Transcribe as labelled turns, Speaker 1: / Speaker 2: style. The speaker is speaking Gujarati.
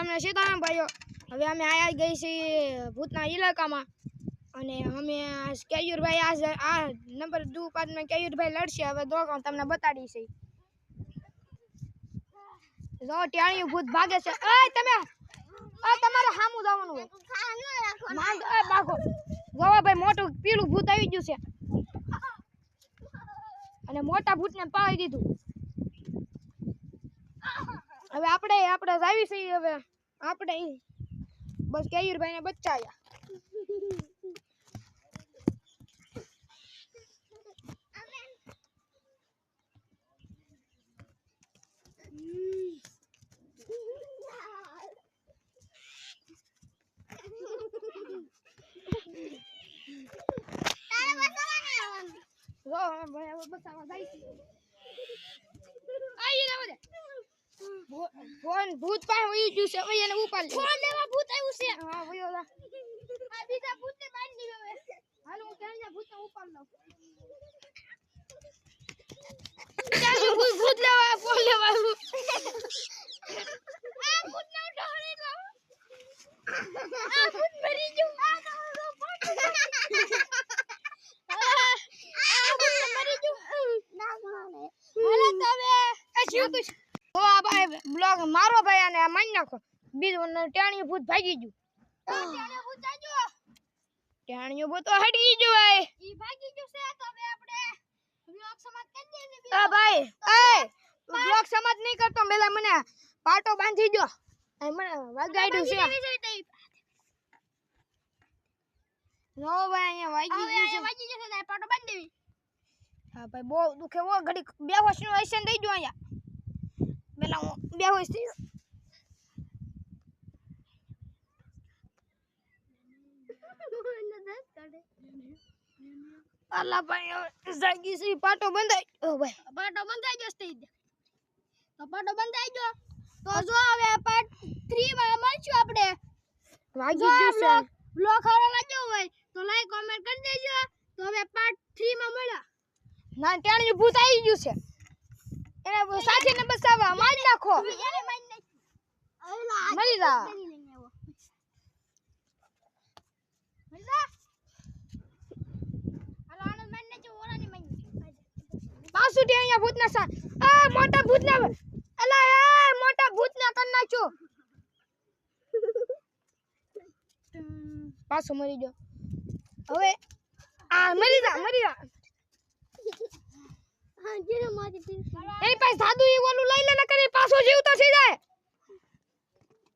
Speaker 1: તમને સીતારામ ભાઈઓ હવે અમે આયા ગઈ છીએ ભૂતના ઇલાકામાં અને અમે કેયુરભાઈ આ નંબર 2 પાદમાં કેયુરભાઈ લડશે હવે દોડો તમને બતાડી છે જો ટાણિયું ભૂત ભાગે છે એ તમે તમારે સામું જવાનું હોય માંગ એ ભાગો જો ભાઈ મોટું પીળું ભૂત આવી ગયું છે અને મોટા ભૂતને પાડી દીધું હવે આપણે જાવી છે હવે આપણે બસ કેયુરભાઈને બચાવ્યા જો ભાઈ હવે બચાવવા જાય છે આઈ ના વધે ફોન ભૂત પાસે વહી ગયું છે હવે એને ઉપાડ લે ફોન લેવા ભૂત આવ્યું છે હા વયો લા આ બીજા ભૂતને બાંધી દીધો હવે હાલો હું ક્યાં ભૂતને ઉપાડ લઉં ક્યાં ભૂત લેવા ફોન લેવા આ ભૂતને ઉઠાડી લો આ ભૂત મરી ગયું આ ભૂત મરી ગયું ના માને હાલો તવે આ શું કુછ ઓ આ ભાઈ બ્લોગ મારો ભાઈ અને મારી નાખો બીજું ટાણિયું ભૂત ભાગી ગયું ટાણિયું ભૂત જાજો ટાણિયું ભૂત તો હટી ગયું ભાઈ ઈ ભાગી ગયું છે તો હવે આપણે બ્લોગ સમાપ્ત કરી દઈએ આ ભાઈ એ બ્લોગ સમાપ્ત નહીં કરતો પેલા મને પાટો બાંધી દો આ મને વગાડ્યું છે નો ભાઈ અહીંયા વાગી ગયું છે પાટો બાંધી દેવી હા ભાઈ બહુ દુખે ઓ ઘડી બેહોશ નું એક્શન દઈ દો અહીંયા પેલા હું બેહોશ થઈ અલ્લા ભાઈ જાગી સી પાટો બંધાઈ ઓ ભાઈ પાટો બંધાઈ ગયો થઈ દે તો પાટો બંધાઈ ગયો તો જો હવે પાર્ટ 3 માં મળશું આપણે વાગી ગયું છે બ્લોગ સારો લાગ્યો હોય તો લાઈક કોમેન્ટ કરી દેજો તો હવે પાર્ટ 3 માં મળ્યા ના ટાણિયું ભૂત આવી ગયું છે એને સાથીને બચાવવા મારી નાખો મરી જા પાછું ટાણિયા ભૂતના સા આ મોટા ભૂતના અલા એ મોટા ભૂતના કર નાખ્યો પાછો મરી ગયો હવે આ મરી જા હા જીરો મારી એ પાસે સાદુ ઈ ઓલું લઈ લે ને કરી પાછો જીવતો થઈ જાય